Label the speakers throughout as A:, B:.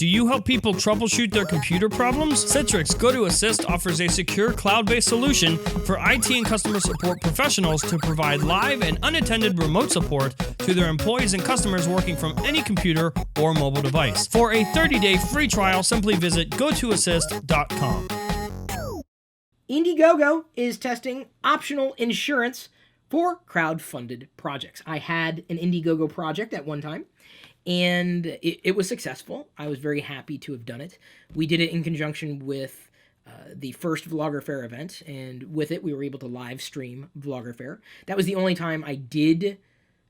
A: Do you help people troubleshoot their computer problems? Citrix GoToAssist offers a secure cloud-based solution for IT and customer support professionals to provide live and unattended remote support to their employees and customers working from any computer or mobile device. For a 30-day free trial, simply visit gotoassist.com.
B: Indiegogo is testing optional insurance for crowd-funded projects. I had an Indiegogo project at one time, and it was successful. I was very happy to have done it. We did it in conjunction with the first Vlogger Fair event, and with it, we were able to live stream Vlogger Fair. That was the only time I did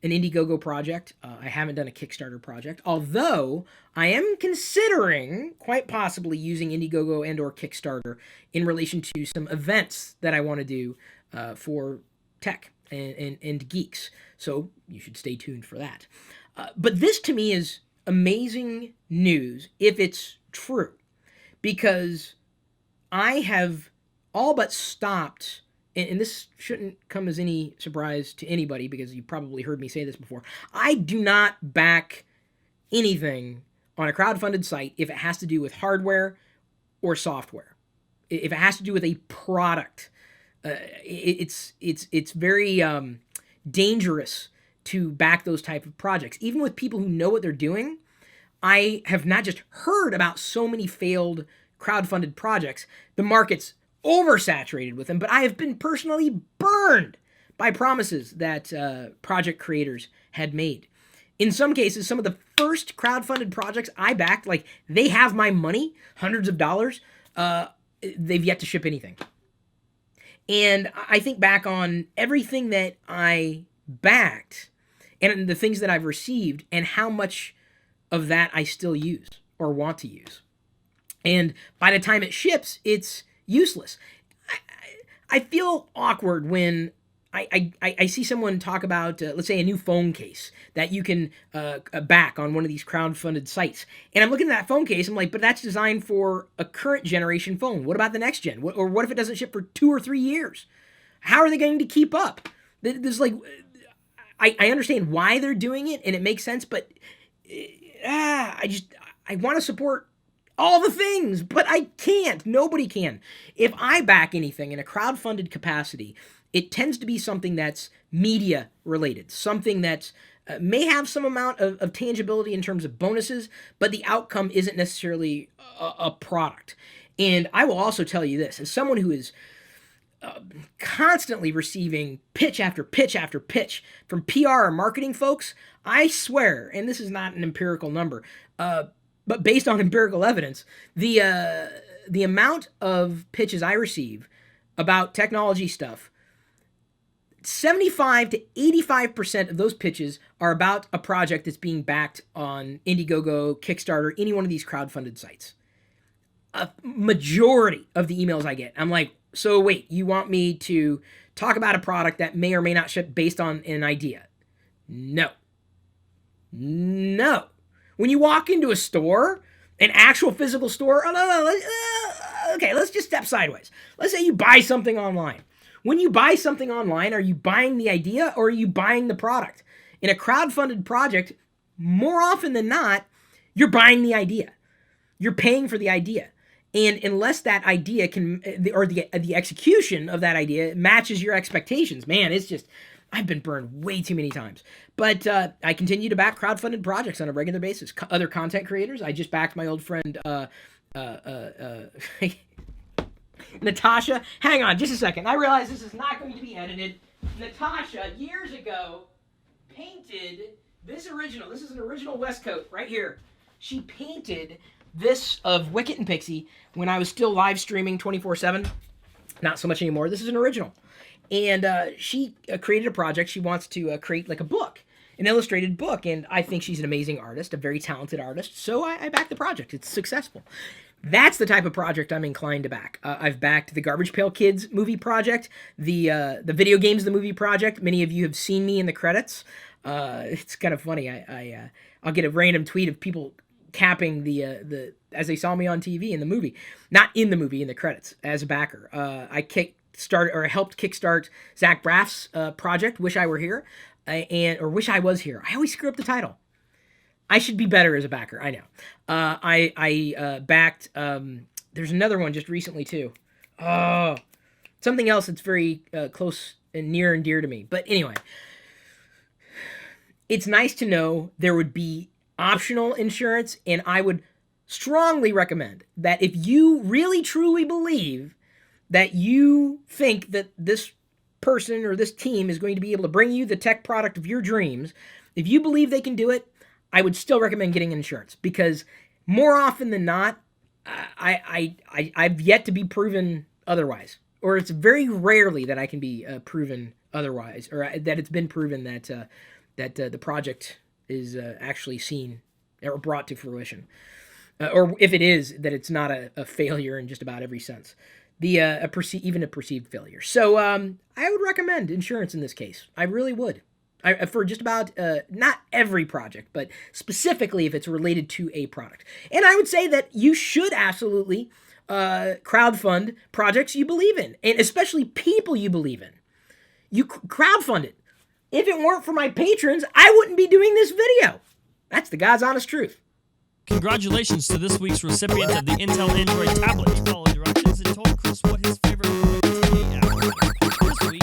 B: an Indiegogo project. I haven't done a Kickstarter project, although I am considering quite possibly using Indiegogo and or Kickstarter in relation to some events that I want to do for tech and geeks. So you should stay tuned for that. But this to me is amazing news if it's true, because I have all but stopped, and this shouldn't come as any surprise to anybody because you probably heard me say this before. I do not back anything on a crowdfunded site if it has to do with hardware or software. If it has to do with a product, it's very dangerous to back those type of projects. Even with people who know what they're doing, I have not just heard about so many failed crowdfunded projects. The market's oversaturated with them, but I have been personally burned by promises that project creators had made. In some cases, some of the first crowdfunded projects I backed, like they have my money, hundreds of dollars, they've yet to ship anything. And I think back on everything that I backed and the things that I've received and how much of that I still use or want to use. And by the time it ships, it's useless. I feel awkward when I see someone talk about, let's say, a new phone case that you can back on one of these crowdfunded sites. And I'm looking at that phone case, I'm like, but that's designed for a current generation phone. What about the next gen? Or what if it doesn't ship for 2 or 3 years? How are they going to keep up? There's like, I understand why they're doing it, and it makes sense, but I want to support all the things, but I can't. Nobody can. If I back anything in a crowdfunded capacity, it tends to be something that's media related, something that's may have some amount of tangibility in terms of bonuses, but the outcome isn't necessarily a product. And I will also tell you this, as someone who is constantly receiving pitch after pitch after pitch from PR or marketing folks, I swear, and this is not an empirical number, but based on empirical evidence, the amount of pitches I receive about technology stuff, 75 to 85% of those pitches are about a project that's being backed on Indiegogo, Kickstarter, any one of these crowdfunded sites. A majority of the emails I get, I'm like, so wait, you want me to talk about a product that may or may not ship based on an idea? No. When you walk into a store, an actual physical store, okay, let's just step sideways. Let's say you buy something online. When you buy something online, are you buying the idea or are you buying the product? In a crowdfunded project, more often than not, you're buying the idea. You're paying for the idea. And unless that idea or the execution of that idea matches your expectations, man, it's just, I've been burned way too many times. But I continue to back crowdfunded projects on a regular basis. Other content creators, I just backed my old friend, Natasha. Hang on just a second. I realize this is not going to be edited. Natasha, years ago, painted this original. This is an original Westcoat right here. She painted this of Wicket and Pixie when I was still live streaming 24/7. Not so much anymore. This is an original. And she created a project. She wants to create like a book, an illustrated book. And I think she's an amazing artist, a very talented artist. So I backed the project. It's successful. That's the type of project I'm inclined to back. I've backed the Garbage Pail Kids movie project, the Video Games the movie project. Many of you have seen me in the credits. It's kind of funny. I'll get a random tweet of people capping the as they saw me on TV in the movie, not in the movie, in the credits as a backer. I helped kickstart Zach Braff's project, Wish I Were Here, or Wish I Was Here. I always screw up the title. I should be better as a backer. I know. I backed. There's another one just recently too. Oh, something else that's very close and near and dear to me. But anyway, it's nice to know there would be optional insurance, and I would strongly recommend that if you really truly believe that you think that this person or this team is going to be able to bring you the tech product of your dreams, if you believe they can do it, I would still recommend getting insurance, because more often than not, I've yet to be proven otherwise, or it's very rarely that I can be proven otherwise, or that it's been proven that the project is actually seen or brought to fruition, or if it is, that it's not a failure in just about every sense, even a perceived failure. So I would recommend insurance in this case. I really would. For just about not every project, but specifically if it's related to a product. And I would say that you should absolutely crowdfund projects you believe in, and especially people you believe in. You crowdfund it. If it weren't for my patrons, I wouldn't be doing this video. That's the God's honest truth.
A: Congratulations to this week's recipient of the Intel Android tablet. Follow directions and told Chris what his favorite Chris week